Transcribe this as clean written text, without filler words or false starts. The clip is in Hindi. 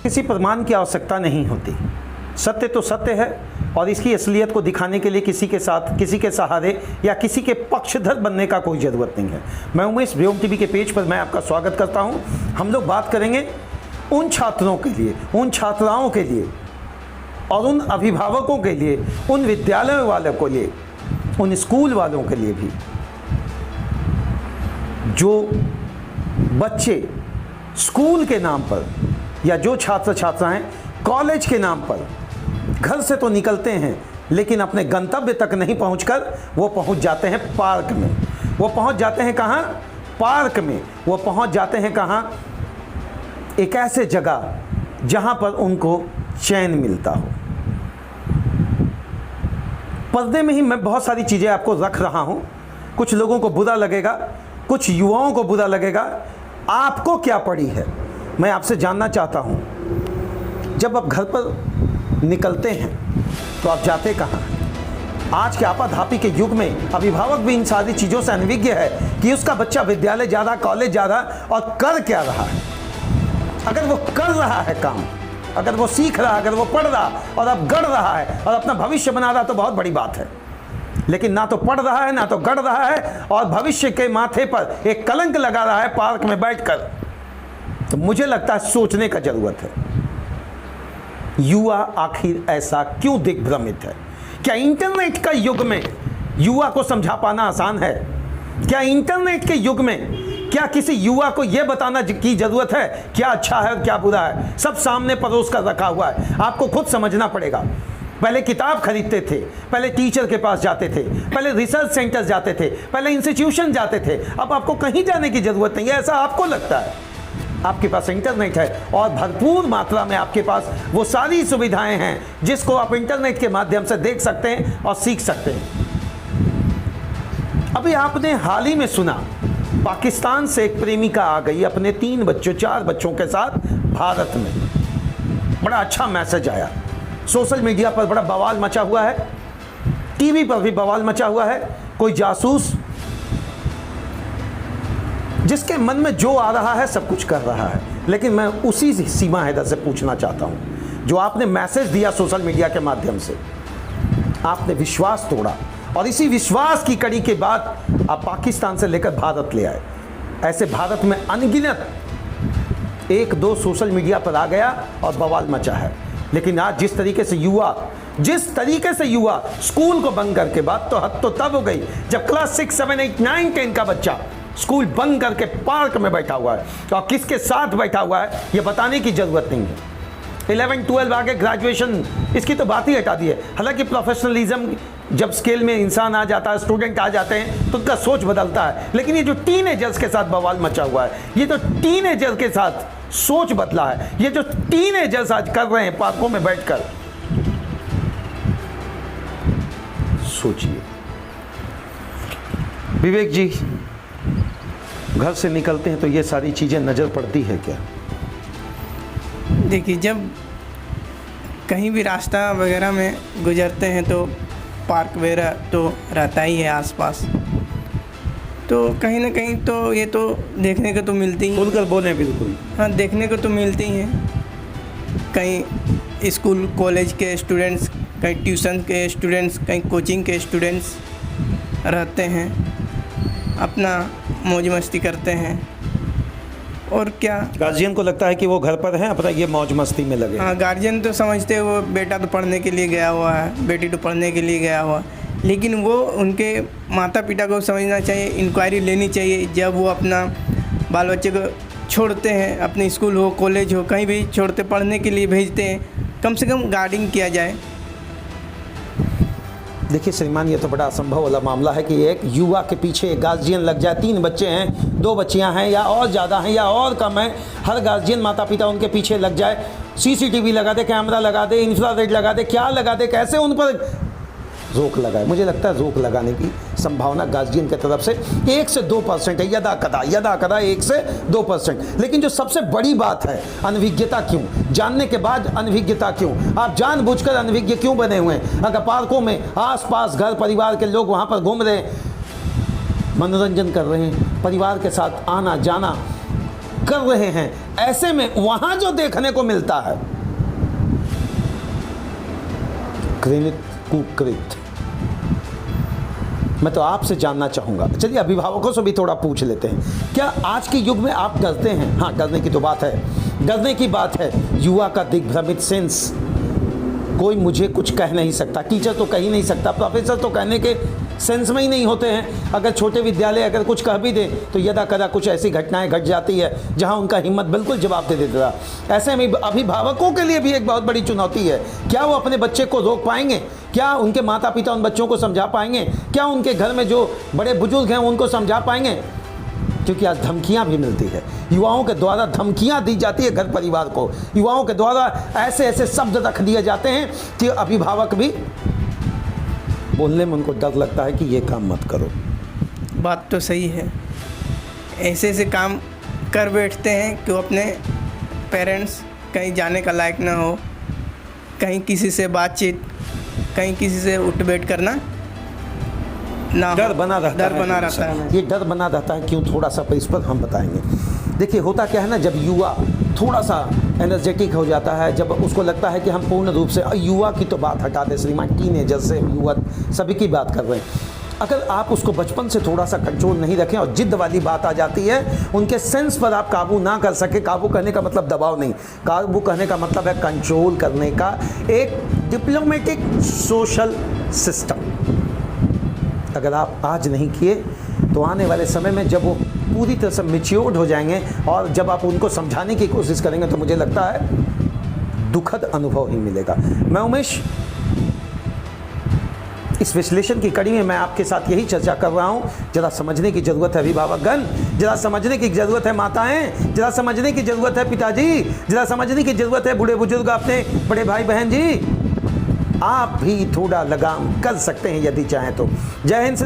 किसी प्रमाण की आवश्यकता नहीं होती। सत्य तो सत्य है और इसकी असलियत को दिखाने के लिए किसी के साथ, किसी के सहारे या किसी के पक्षधर बनने का कोई ज़रूरत नहीं है। मैं उमेश, व्योम टीवी के पेज पर मैं आपका स्वागत करता हूं। हम लोग बात करेंगे उन छात्रों के लिए, उन छात्राओं के लिए और उन अभिभावकों के लिए, उन विद्यालय वालों के लिए, उन स्कूल वालों के लिए भी जो बच्चे स्कूल के नाम पर या जो छात्र छात्राएं कॉलेज के नाम पर घर से तो निकलते हैं लेकिन अपने गंतव्य तक नहीं पहुंचकर वो पहुंच जाते हैं पार्क में। वो पहुंच जाते हैं कहाँ? पार्क में। वो पहुंच जाते हैं कहाँ? एक ऐसे जगह जहां पर उनको चैन मिलता हो। पर्दे में ही मैं बहुत सारी चीज़ें आपको रख रहा हूं। कुछ लोगों को बुरा लगेगा, कुछ युवाओं को बुरा लगेगा। आपको क्या पड़ी है, मैं आपसे जानना चाहता हूं। जब आप घर पर निकलते हैं तो आप जाते कहाँ हैं? आज के आपाधापी के युग में अभिभावक भी इन सारी चीज़ों से अनभिज्ञ है कि उसका बच्चा विद्यालय जा रहा, कॉलेज जा रहा और कर क्या रहा है। अगर वो कर रहा है काम, अगर वो सीख रहा, अगर वो पढ़ रहा और अब गढ़ रहा है और अपना भविष्य बना रहा तो बहुत बड़ी बात है। लेकिन ना तो पढ़ रहा है, ना तो गढ़ रहा है और भविष्य के माथे पर एक कलंक लगा रहा है पार्क में बैठकर। तो मुझे लगता है सोचने का जरूरत है, युवा आखिर ऐसा क्यों दिग्भ्रमित है? क्या इंटरनेट का युग में युवा को समझा पाना आसान है? क्या इंटरनेट के युग में क्या किसी युवा को यह बताना की जरूरत है क्या अच्छा है और क्या बुरा है? सब सामने परोस कर रखा हुआ है, आपको खुद समझना पड़ेगा। पहले किताब खरीदते थे, पहले टीचर के पास जाते थे, पहले रिसर्च सेंटर जाते थे, पहले इंस्टीट्यूशन जाते थे। अब आपको कहीं जाने की जरूरत नहीं है, ऐसा आपको लगता है। आपके पास इंटरनेट है और भरपूर मात्रा में आपके पास वो सारी सुविधाएं हैं जिसको आप इंटरनेट के माध्यम से देख सकते हैं और सीख सकते हैं। अभी आपने हाल ही में सुना, पाकिस्तान से एक प्रेमिका आ गई अपने 3 बच्चों 4 बच्चों के साथ भारत में। बड़ा अच्छा मैसेज आया, सोशल मीडिया पर बड़ा बवाल मचा हुआ है, टीवी पर भी बवाल मचा हुआ है। कोई जासूस जिसके मन में जो आ रहा है सब कुछ कर रहा है। लेकिन मैं उसी सीमा हैदर से पूछना चाहता हूं, जो आपने मैसेज दिया सोशल मीडिया के माध्यम से, आपने विश्वास तोड़ा और इसी विश्वास की कड़ी के बाद आप पाकिस्तान से लेकर भारत ले आए। ऐसे भारत में अनगिनत 1-2 सोशल मीडिया पर आ गया और बवाल मचा है। लेकिन आज जिस तरीके से युवा स्कूल को बंद करके, बात तो हद तो तब हो गई जब क्लास 6, 7, 8, 9, 10 का बच्चा स्कूल बंद करके पार्क में बैठा हुआ है और किसके साथ बैठा हुआ है ये बताने की जरूरत नहीं है। 11, 12 आगे ग्रेजुएशन, इसकी तो बात ही हटा दी है। हालांकि प्रोफेशनलिज्म जब स्केल में इंसान आ जाता है, स्टूडेंट आ जाते हैं तो उनका सोच बदलता है। लेकिन ये जो टीनेजर्स के साथ बवाल मचा हुआ है, ये जो टीनेजर्स के साथ सोच बदला है, ये जो टीनेजर्स आज कर रहे हैं पार्कों में बैठकर, सोचिए। विवेक जी, घर से निकलते हैं तो ये सारी चीज़ें नज़र पड़ती है क्या? देखिए, जब कहीं भी रास्ता वगैरह में गुजरते हैं तो पार्क वगैरह तो रहता ही है आसपास, तो कहीं ना कहीं तो ये तो देखने को तो मिलती ही। खुलकर बोलें। बिल्कुल, हाँ, देखने को तो मिलती ही हैं। कहीं स्कूल कॉलेज के स्टूडेंट्स, कहीं ट्यूशन के स्टूडेंट्स, कहीं कोचिंग के स्टूडेंट्स रहते हैं, अपना मौज मस्ती करते हैं। और क्या, गार्जियन को लगता है कि वो घर पर हैं, अपना ये मौज मस्ती में लगे। हाँ, गार्जियन तो समझते हैं वो बेटा तो पढ़ने के लिए गया हुआ है, बेटी तो पढ़ने के लिए गया हुआ है। लेकिन वो उनके माता पिता को समझना चाहिए, इंक्वायरी लेनी चाहिए जब वो अपना बाल बच्चे को छोड़ते हैं, अपने स्कूल हो, कॉलेज हो, कहीं भी छोड़ते, पढ़ने के लिए भेजते हैं, कम से कम गार्डिंग किया जाए। देखिए श्रीमान, ये तो बड़ा असंभव वाला मामला है कि एक युवा के पीछे एक गार्जियन लग जाए। 3 बच्चे हैं, 2 बच्चियां हैं या और ज़्यादा हैं या और कम है, हर गार्जियन माता पिता उनके पीछे लग जाए, सीसीटीवी लगा दे, कैमरा लगा दे, इंफ्रारेड लगा दे, क्या लगा दे, कैसे उन पर रोक लगाए। मुझे लगता है रोक लगाने की संभावना गार्जियन की तरफ से 1 से 2% है, यदा कदा 1 से 2%। लेकिन जो सबसे बड़ी बात है, अनभिज्ञता क्यों? जानने के बाद अनभिज्ञता क्यों? आप जानबूझकर अनभिज्ञ क्यों बने हुए हैं? अगर पार्कों में आसपास घर परिवार के लोग वहाँ पर घूम रहे हैं, मनोरंजन कर रहे हैं, परिवार के साथ आना जाना, कर रहे हैं, ऐसे में वहां जो देखने को मिलता है घृणित कुकृत, मैं तो आपसे जानना चाहूंगा। चलिए अभिभावकों से भी थोड़ा पूछ लेते हैं, क्या आज के युग में आप डरते हैं? हाँ, डरने की तो बात है, डरने की बात है। युवा का दिग्भ्रमित सेंस, कोई मुझे कुछ कह नहीं सकता, टीचर तो कह ही नहीं सकता, प्रोफेसर तो कहने के सेंस में ही नहीं होते हैं। अगर छोटे विद्यालय अगर कुछ कह भी दें तो यदा कदा कुछ ऐसी घटनाएं घट जाती है जहां उनका हिम्मत बिल्कुल जवाब दे देता। ऐसे में अभिभावकों के लिए भी एक बहुत बड़ी चुनौती है, क्या वो अपने बच्चे को रोक पाएंगे? क्या उनके माता पिता उन बच्चों को समझा पाएंगे? क्या उनके घर में जो बड़े बुजुर्ग हैं उनको समझा पाएंगे? क्योंकि आज धमकियां भी मिलती है, युवाओं के द्वारा धमकियां दी जाती है घर परिवार को, युवाओं के द्वारा ऐसे ऐसे शब्द रख दिए जाते हैं कि अभिभावक भी बोलने में उनको डर लगता है कि ये काम मत करो। बात तो सही है, ऐसे ऐसे काम कर बैठते हैं कि वो अपने पेरेंट्स कहीं जाने का लायक ना हो, कहीं किसी से बातचीत, कहीं किसी से उठ बैठ करना ना, डर बना रहता है। ये डर बना रहता है क्यों? थोड़ा सा इस पर हम बताएंगे। देखिए होता क्या है ना, जब युवा थोड़ा सा एनर्जेटिक हो जाता है, जब उसको लगता है कि हम पूर्ण रूप से, युवा की तो बात हटा दें श्रीमान, टीनेजर से युवा सभी की बात कर रहे हैं, अगर आप उसको बचपन से थोड़ा सा कंट्रोल नहीं रखें और जिद्द वाली बात आ जाती है, उनके सेंस पर आप काबू ना कर सके, काबू करने का मतलब दबाव नहीं, काबू करने का मतलब है कंट्रोल करने का एक डिप्लोमेटिक सोशल सिस्टम। अगर आप आज नहीं किए तो आने वाले समय में जब वो पूरी तरह से मैच्योर्ड हो जाएंगे और जब आप उनको समझाने की कोशिश करेंगे तो मुझे लगता है दुखद अनुभव ही मिलेगा। मैं उमेश, इस विश्लेषण की कड़ी में मैं आपके साथ यही चर्चा कर रहा हूं, जरा समझने की जरूरत है अभिभावकगण, जरा समझने की जरूरत है माताएं, जरा समझने की जरूरत है पिताजी, जरा समझने की जरूरत है बूढ़े बुजुर्ग, अपने बड़े भाई बहन जी, आप भी थोड़ा लगाम कर सकते हैं यदि चाहें तो। जय हिंद।